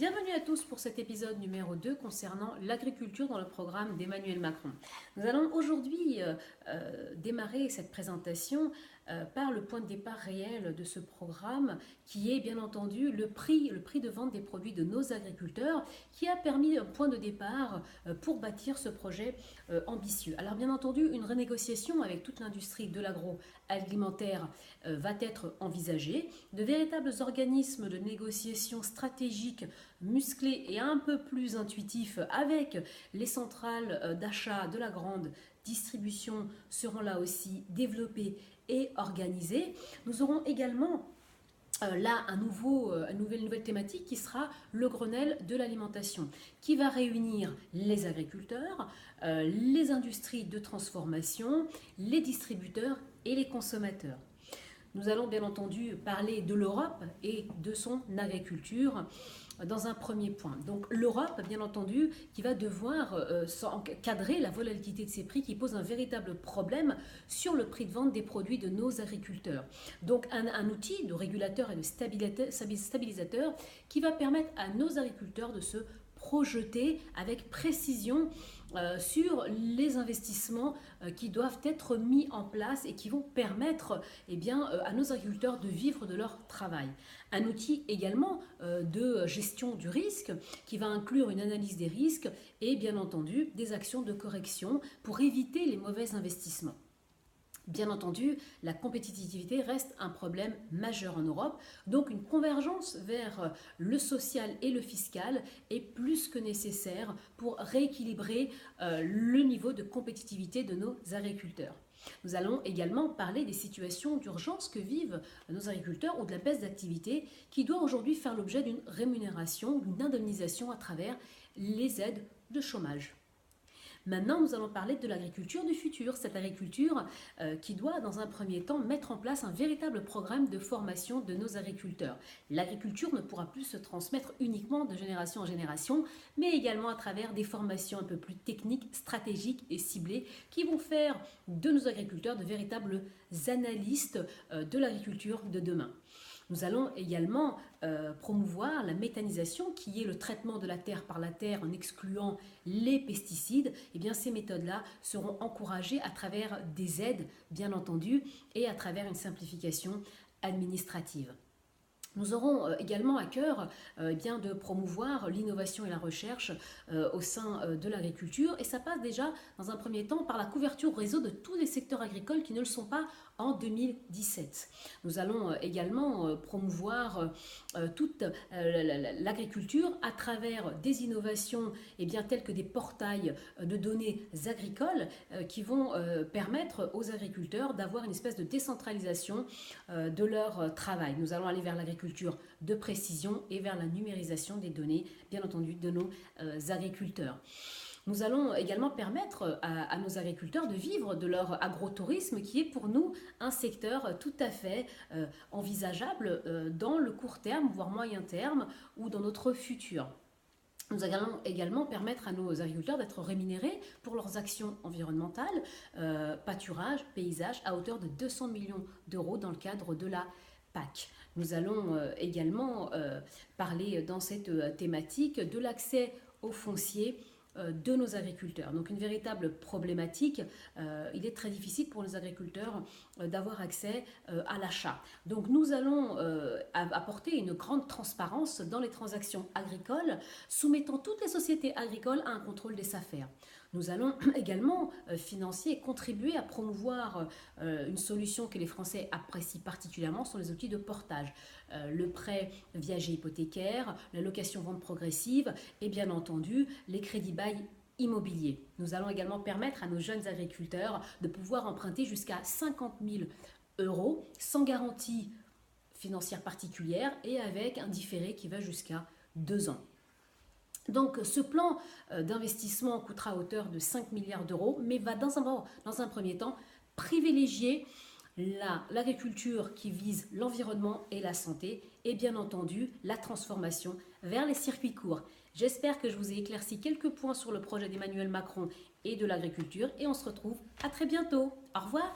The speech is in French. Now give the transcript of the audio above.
Bienvenue à tous pour cet épisode numéro 2 concernant l'agriculture dans le programme d'Emmanuel Macron. Nous allons aujourd'hui démarrer cette présentation par le point de départ réel de ce programme qui est bien entendu le prix de vente des produits de nos agriculteurs qui a permis un point de départ pour bâtir ce projet ambitieux. Alors bien entendu, une renégociation avec toute l'industrie de l'agroalimentaire va être envisagée. De véritables organismes de négociation stratégiques musclés et un peu plus intuitifs avec les centrales d'achat de la grande distribution seront là aussi développés et organisés. Nous aurons également là une nouvelle thématique qui sera le Grenelle de l'alimentation, qui va réunir les agriculteurs, les industries de transformation, les distributeurs et les consommateurs. Nous allons bien entendu parler de l'Europe et de son agriculture dans un premier point. Donc l'Europe, bien entendu, qui va devoir cadrer la volatilité de ces prix qui pose un véritable problème sur le prix de vente des produits de nos agriculteurs. Donc un outil de régulateur et de stabilisateur qui va permettre à nos agriculteurs de se projeter avec précision sur les investissements qui doivent être mis en place et qui vont permettre à nos agriculteurs de vivre de leur travail. Un outil également de gestion du risque qui va inclure une analyse des risques et bien entendu des actions de correction pour éviter les mauvais investissements. Bien entendu, la compétitivité reste un problème majeur en Europe, donc une convergence vers le social et le fiscal est plus que nécessaire pour rééquilibrer le niveau de compétitivité de nos agriculteurs. Nous allons également parler des situations d'urgence que vivent nos agriculteurs ou de la baisse d'activité qui doit aujourd'hui faire l'objet d'une rémunération, d'une indemnisation à travers les aides de chômage. Maintenant, nous allons parler de l'agriculture du futur, cette agriculture qui doit, dans un premier temps, mettre en place un véritable programme de formation de nos agriculteurs. L'agriculture ne pourra plus se transmettre uniquement de génération en génération, mais également à travers des formations un peu plus techniques, stratégiques et ciblées qui vont faire de nos agriculteurs de véritables analystes de l'agriculture de demain. Nous allons également promouvoir la méthanisation, qui est le traitement de la terre par la terre en excluant les pesticides. Et bien, ces méthodes-là seront encouragées à travers des aides, bien entendu, et à travers une simplification administrative. Nous aurons également à cœur de promouvoir l'innovation et la recherche au sein de l'agriculture et ça passe déjà dans un premier temps par la couverture au réseau de tous les secteurs agricoles qui ne le sont pas en 2017. Nous allons également promouvoir toute l'agriculture à travers des innovations telles que des portails de données agricoles qui vont permettre aux agriculteurs d'avoir une espèce de décentralisation de leur travail. Nous allons aller vers l'agriculture de précision et vers la numérisation des données, bien entendu, de nos agriculteurs. Nous allons également permettre à nos agriculteurs de vivre de leur agrotourisme qui est pour nous un secteur tout à fait envisageable dans le court terme, voire moyen terme ou dans notre futur. Nous allons également permettre à nos agriculteurs d'être rémunérés pour leurs actions environnementales, pâturage, paysage, à hauteur de 200 millions d'euros dans le cadre de la PAC. Nous allons également parler dans cette thématique de l'accès au foncier de nos agriculteurs. Donc une véritable problématique, il est très difficile pour les agriculteurs d'avoir accès à l'achat. Donc nous allons apporter une grande transparence dans les transactions agricoles, soumettant toutes les sociétés agricoles à un contrôle des SAFER. Nous allons également financer et contribuer à promouvoir une solution que les Français apprécient particulièrement, sont les outils de portage. Le prêt viager hypothécaire, la location-vente progressive et bien entendu les crédits-bail immobiliers. Nous allons également permettre à nos jeunes agriculteurs de pouvoir emprunter jusqu'à 50 000 euros sans garantie financière particulière et avec un différé qui va jusqu'à 2 ans. Donc ce plan d'investissement coûtera à hauteur de 5 milliards d'euros, mais va dans un premier temps privilégier l'agriculture qui vise l'environnement et la santé et bien entendu la transformation vers les circuits courts. J'espère que je vous ai éclairci quelques points sur le projet d'Emmanuel Macron et de l'agriculture et on se retrouve à très bientôt. Au revoir.